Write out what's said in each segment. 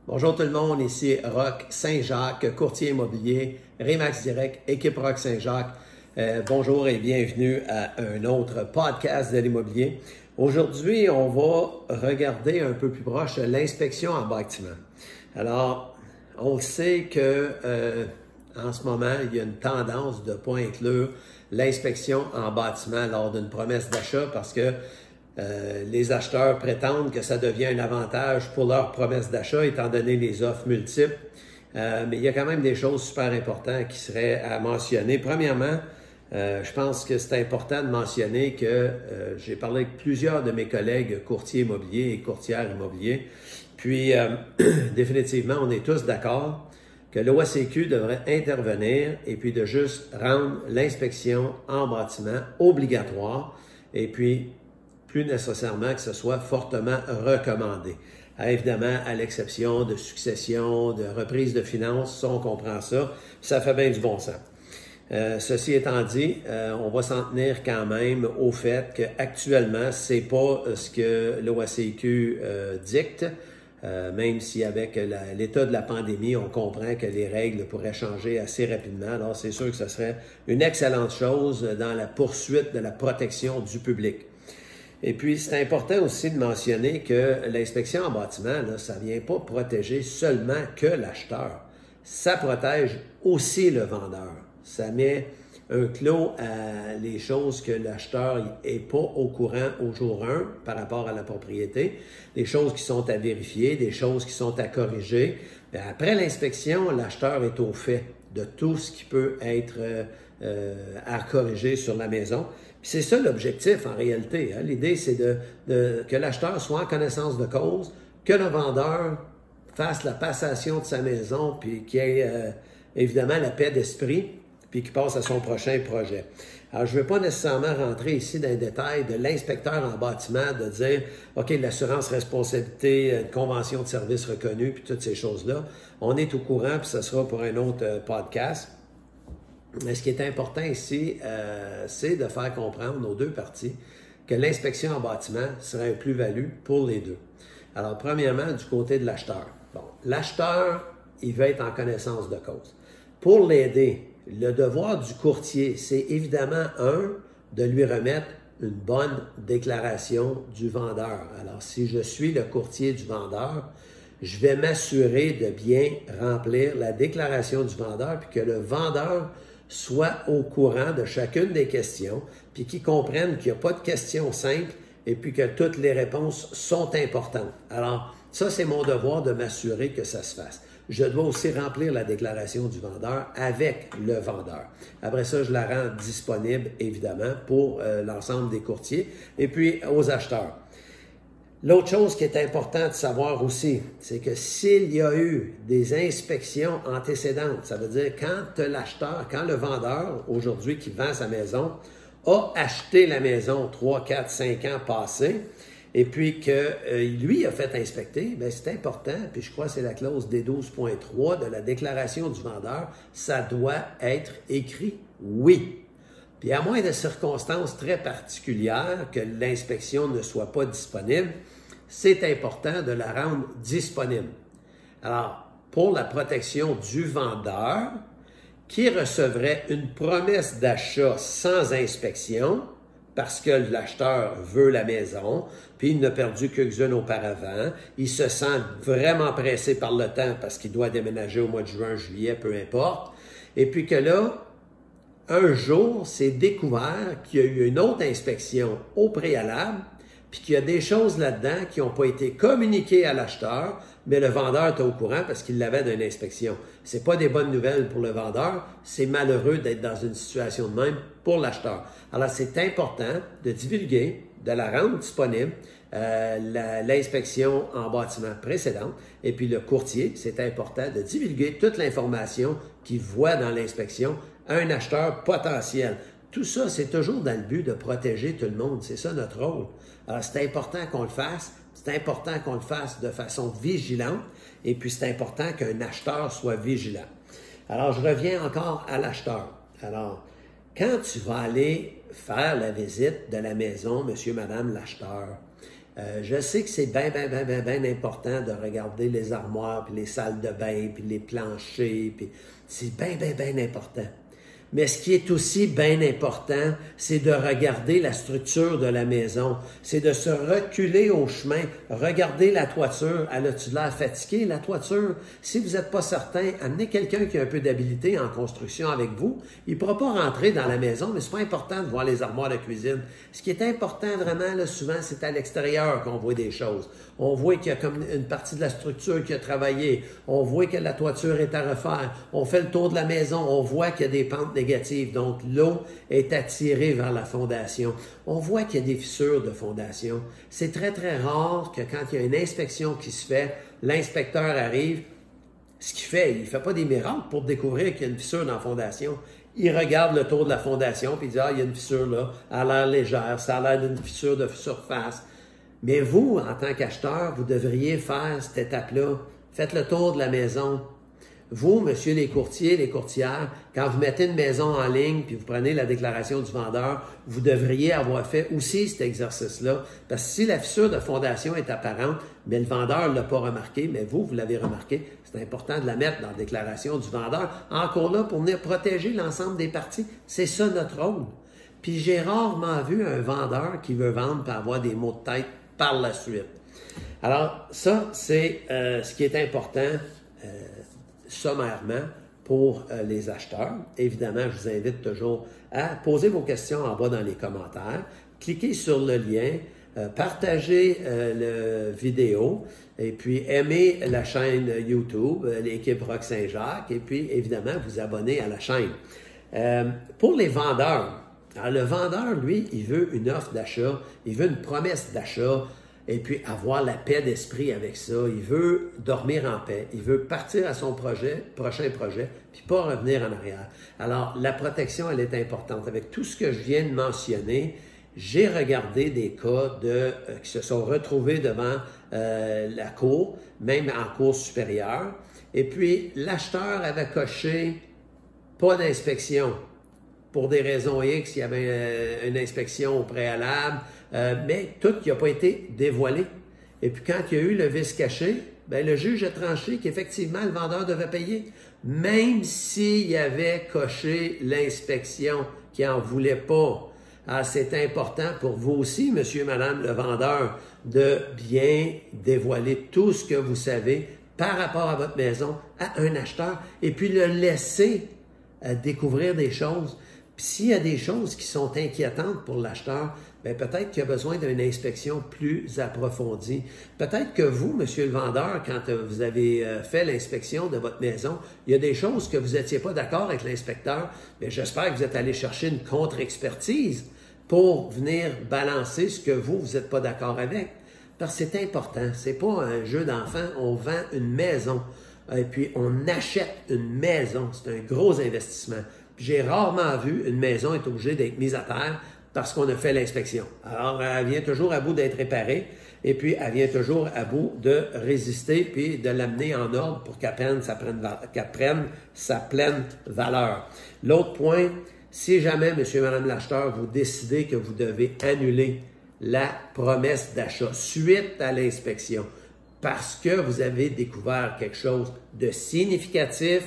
Bonjour tout le monde, ici Roch Saint-Jacques, courtier immobilier, Remax Direct, équipe Roch Saint-Jacques. Bonjour et bienvenue à un autre podcast de l'immobilier. Aujourd'hui, on va regarder un peu plus proche l'inspection en bâtiment. Alors, on sait que en ce moment, il y a une tendance de ne pas inclure l'inspection en bâtiment lors d'une promesse d'achat parce que les acheteurs prétendent que ça devient un avantage pour leur promesse d'achat étant donné les offres multiples. Mais il y a quand même des choses super importantes qui seraient à mentionner. Premièrement, je pense que c'est important de mentionner que j'ai parlé avec plusieurs de mes collègues courtiers immobiliers et courtières immobiliers. Puis, définitivement, on est tous d'accord que l'OACQ devrait intervenir et puis de juste rendre l'inspection en bâtiment obligatoire et puis plus nécessairement que ce soit fortement recommandé. Évidemment, à l'exception de succession, de reprise de finances, ça, on comprend ça, ça fait bien du bon sens. Ceci étant dit, on va s'en tenir quand même au fait qu'actuellement, c'est pas ce que l'OACQ dicte, même si avec l'état de la pandémie, on comprend que les règles pourraient changer assez rapidement. Alors, c'est sûr que ce serait une excellente chose dans la poursuite de la protection du public. Et puis, c'est important aussi de mentionner que l'inspection en bâtiment, là, ça ne vient pas protéger seulement que l'acheteur. Ça protège aussi le vendeur. Ça met un clos à les choses que l'acheteur n'est pas au courant au jour 1 par rapport à la propriété, des choses qui sont à vérifier, des choses qui sont à corriger. Bien, après l'inspection, l'acheteur est au fait de tout ce qui peut être à corriger sur la maison. Puis c'est ça l'objectif en réalité. Hein. L'idée, c'est que l'acheteur soit en connaissance de cause, que le vendeur fasse la passation de sa maison, puis qu'il y ait évidemment la paix d'esprit, puis qu'il passe à son prochain projet. Alors, je ne veux pas nécessairement rentrer ici dans les détails de l'inspecteur en bâtiment, de dire, OK, l'assurance responsabilité, une convention de service reconnue, puis toutes ces choses-là. On est au courant, puis ça sera pour un autre podcast. Mais ce qui est important ici, c'est de faire comprendre aux deux parties que l'inspection en bâtiment serait une plus-value pour les deux. Alors, premièrement, du côté de l'acheteur. Bon, l'acheteur, il veut être en connaissance de cause. Pour l'aider, le devoir du courtier, c'est évidemment, de lui remettre une bonne déclaration du vendeur. Alors, si je suis le courtier du vendeur, je vais m'assurer de bien remplir la déclaration du vendeur puis que le vendeur soit au courant de chacune des questions, puis qu'ils comprennent qu'il n'y a pas de questions simples et puis que toutes les réponses sont importantes. Alors, ça, c'est mon devoir de m'assurer que ça se fasse. Je dois aussi remplir la déclaration du vendeur avec le vendeur. Après ça, je la rends disponible, évidemment, pour l'ensemble des courtiers et puis aux acheteurs. L'autre chose qui est importante de savoir aussi, c'est que s'il y a eu des inspections antécédentes, ça veut dire quand l'acheteur, quand le vendeur, aujourd'hui, qui vend sa maison, a acheté la maison 3, 4, 5 ans passés, et puis que lui a fait inspecter, bien c'est important, puis je crois que c'est la clause D12.3 de la déclaration du vendeur, ça doit être écrit oui. Puis à moins de circonstances très particulières, que l'inspection ne soit pas disponible, c'est important de la rendre disponible. Alors, pour la protection du vendeur, qui recevrait une promesse d'achat sans inspection, parce que l'acheteur veut la maison, puis il n'a perdu quelques-unes auparavant, il se sent vraiment pressé par le temps parce qu'il doit déménager au mois de juin, juillet, peu importe, et puis que là, un jour, c'est découvert qu'il y a eu une autre inspection au préalable, puis qu'il y a des choses là-dedans qui n'ont pas été communiquées à l'acheteur, mais le vendeur est au courant parce qu'il l'avait dans une inspection. Ce n'est pas des bonnes nouvelles pour le vendeur, c'est malheureux d'être dans une situation de même pour l'acheteur. Alors, c'est important de divulguer, de la rendre disponible, l'inspection en bâtiment précédente, et puis le courtier, c'est important de divulguer toute l'information qu'il voit dans l'inspection à un acheteur potentiel. Tout ça, c'est toujours dans le but de protéger tout le monde. C'est ça notre rôle. Alors, c'est important qu'on le fasse. C'est important qu'on le fasse de façon vigilante. Et puis, c'est important qu'un acheteur soit vigilant. Alors, je reviens encore à l'acheteur. Alors, quand tu vas aller faire la visite de la maison, monsieur, madame l'acheteur, Je sais que c'est bien important de regarder les armoires, puis les salles de bain, puis les planchers, puis c'est bien important. Mais ce qui est aussi bien important, c'est de regarder la structure de la maison. C'est de se reculer au chemin, regarder la toiture. Elle a-tu l'air fatiguée, la toiture? Si vous n'êtes pas certain, amenez quelqu'un qui a un peu d'habileté en construction avec vous. Il ne pourra pas rentrer dans la maison, mais c'est pas important de voir les armoires de cuisine. Ce qui est important vraiment, là, souvent, c'est à l'extérieur qu'on voit des choses. On voit qu'il y a comme une partie de la structure qui a travaillé. On voit que la toiture est à refaire. On fait le tour de la maison. On voit qu'il y a des pentes négatives. Donc, l'eau est attirée vers la fondation. On voit qu'il y a des fissures de fondation. C'est très rare que quand il y a une inspection qui se fait, l'inspecteur arrive. Ce qu'il fait, il ne fait pas des miracles pour découvrir qu'il y a une fissure dans la fondation. Il regarde le tour de la fondation puis il dit « Ah, il y a une fissure là. Elle a l'air légère. Ça a l'air d'une fissure de surface. » Mais vous, en tant qu'acheteur, vous devriez faire cette étape-là. Faites le tour de la maison. Vous, monsieur les courtiers, les courtières, quand vous mettez une maison en ligne puis vous prenez la déclaration du vendeur, vous devriez avoir fait aussi cet exercice-là. Parce que si la fissure de fondation est apparente, mais le vendeur ne l'a pas remarqué, mais vous l'avez remarqué, c'est important de la mettre dans la déclaration du vendeur. Encore là, pour venir protéger l'ensemble des parties, c'est ça notre rôle. Puis j'ai rarement vu un vendeur qui veut vendre pour avoir des maux de tête par la suite. Alors, ça, c'est ce qui est important sommairement pour les acheteurs. Évidemment, je vous invite toujours à poser vos questions en bas dans les commentaires. Cliquez sur le lien, partagez la vidéo et puis aimez la chaîne YouTube, l'équipe Rock Saint-Jacques, et puis évidemment, vous abonnez à la chaîne. Pour les vendeurs, alors, le vendeur, lui, il veut une offre d'achat, il veut une promesse d'achat, et puis avoir la paix d'esprit avec ça. Il veut dormir en paix, il veut partir à son prochain projet, puis pas revenir en arrière. Alors, la protection, elle est importante. Avec tout ce que je viens de mentionner, j'ai regardé des cas qui se sont retrouvés devant la cour, même en cour supérieure, et puis l'acheteur avait coché « pas d'inspection ». Pour des raisons X, il y avait une inspection au préalable, mais tout qui n'a pas été dévoilé. Et puis quand il y a eu le vice caché, bien, le juge a tranché qu'effectivement, le vendeur devait payer, même s'il avait coché l'inspection qui n'en voulait pas. Alors, c'est important pour vous aussi, monsieur, madame, le vendeur, de bien dévoiler tout ce que vous savez par rapport à votre maison à un acheteur et puis le laisser découvrir des choses. Puis s'il y a des choses qui sont inquiétantes pour l'acheteur, bien peut-être qu'il y a besoin d'une inspection plus approfondie. Peut-être que vous, monsieur le vendeur, quand vous avez fait l'inspection de votre maison, il y a des choses que vous n'étiez pas d'accord avec l'inspecteur, mais j'espère que vous êtes allé chercher une contre-expertise pour venir balancer ce que vous n'êtes pas d'accord avec. Parce que c'est important, c'est pas un jeu d'enfant, on vend une maison et puis on achète une maison, c'est un gros investissement. J'ai rarement vu une maison être obligée d'être mise à terre parce qu'on a fait l'inspection. Alors, elle vient toujours à bout d'être réparée et puis elle vient toujours à bout de résister puis de l'amener en ordre pour qu'elle prenne sa pleine valeur. L'autre point, si jamais, monsieur et madame l'acheteur, vous décidez que vous devez annuler la promesse d'achat suite à l'inspection parce que vous avez découvert quelque chose de significatif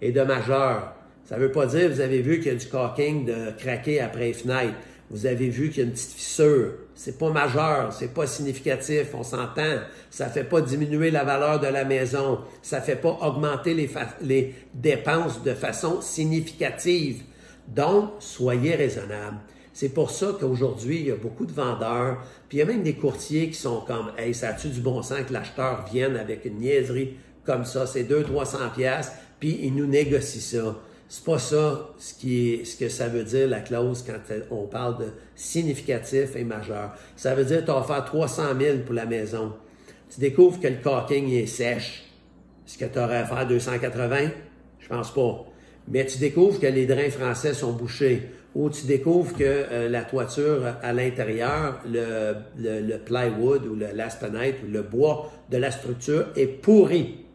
et de majeur. Ça ne veut pas dire que vous avez vu qu'il y a du caulking de craquer après les fenêtres. Vous avez vu qu'il y a une petite fissure. C'est pas majeur, c'est pas significatif, on s'entend. Ça fait pas diminuer la valeur de la maison. Ça fait pas augmenter les dépenses de façon significative. Donc, soyez raisonnable. C'est pour ça qu'aujourd'hui, il y a beaucoup de vendeurs, puis il y a même des courtiers qui sont comme « Hey, ça a-tu du bon sens que l'acheteur vienne avec une niaiserie comme ça? C'est 200-300 piastres, puis il nous négocie ça. » C'est pas ça ce que ça veut dire, la clause, quand on parle de significatif et majeur. Ça veut dire que tu vas faire 300 000 pour la maison. Tu découvres que le caulking est sèche. Est-ce que tu aurais à faire 280? Je pense pas. Mais tu découvres que les drains français sont bouchés. Ou tu découvres que la toiture à l'intérieur, le plywood ou l'aspenite ou le bois de la structure est pourri.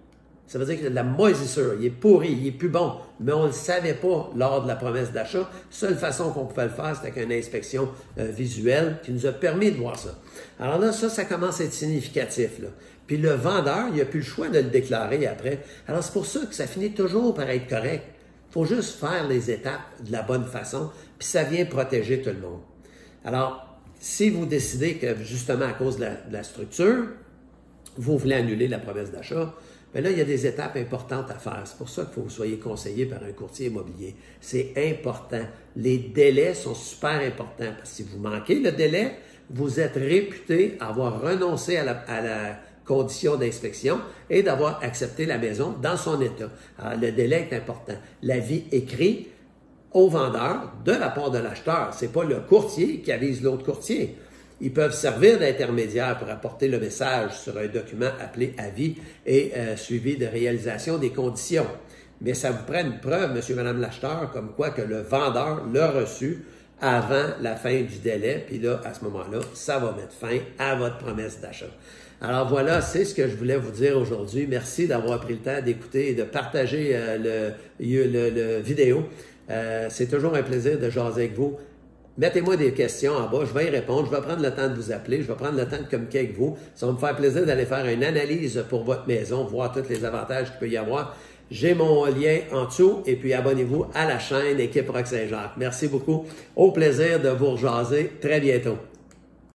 Ça veut dire qu'il y a de la moisissure, il est pourri, il est plus bon. Mais on ne le savait pas lors de la promesse d'achat. Seule façon qu'on pouvait le faire, c'était avec une inspection visuelle qui nous a permis de voir ça. Alors là, ça commence à être significatif, là. Puis le vendeur, il n'a plus le choix de le déclarer après. Alors c'est pour ça que ça finit toujours par être correct. Il faut juste faire les étapes de la bonne façon, puis ça vient protéger tout le monde. Alors, si vous décidez que justement à cause de la structure, vous voulez annuler la promesse d'achat, bien là, il y a des étapes importantes à faire. C'est pour ça qu'il faut que vous soyez conseillé par un courtier immobilier. C'est important. Les délais sont super importants parce que si vous manquez le délai, vous êtes réputé avoir renoncé à la condition d'inspection et d'avoir accepté la maison dans son état. Alors, le délai est important. L'avis écrit au vendeur de la part de l'acheteur. Ce n'est pas le courtier qui avise l'autre courtier. Ils peuvent servir d'intermédiaire pour apporter le message sur un document appelé avis et suivi de réalisation des conditions. Mais ça vous prend une preuve, monsieur et madame l'acheteur, comme quoi que le vendeur l'a reçu avant la fin du délai. Puis là, à ce moment-là, ça va mettre fin à votre promesse d'achat. Alors voilà, c'est ce que je voulais vous dire aujourd'hui. Merci d'avoir pris le temps d'écouter et de partager le vidéo. C'est toujours un plaisir de jaser avec vous. Mettez-moi des questions en bas, je vais y répondre, je vais prendre le temps de vous appeler, je vais prendre le temps de communiquer avec vous. Ça va me faire plaisir d'aller faire une analyse pour votre maison, voir tous les avantages qu'il peut y avoir. J'ai mon lien en dessous et puis abonnez-vous à la chaîne Équipe Rock Saint-Jacques. Merci beaucoup. Au plaisir de vous rejaser très bientôt.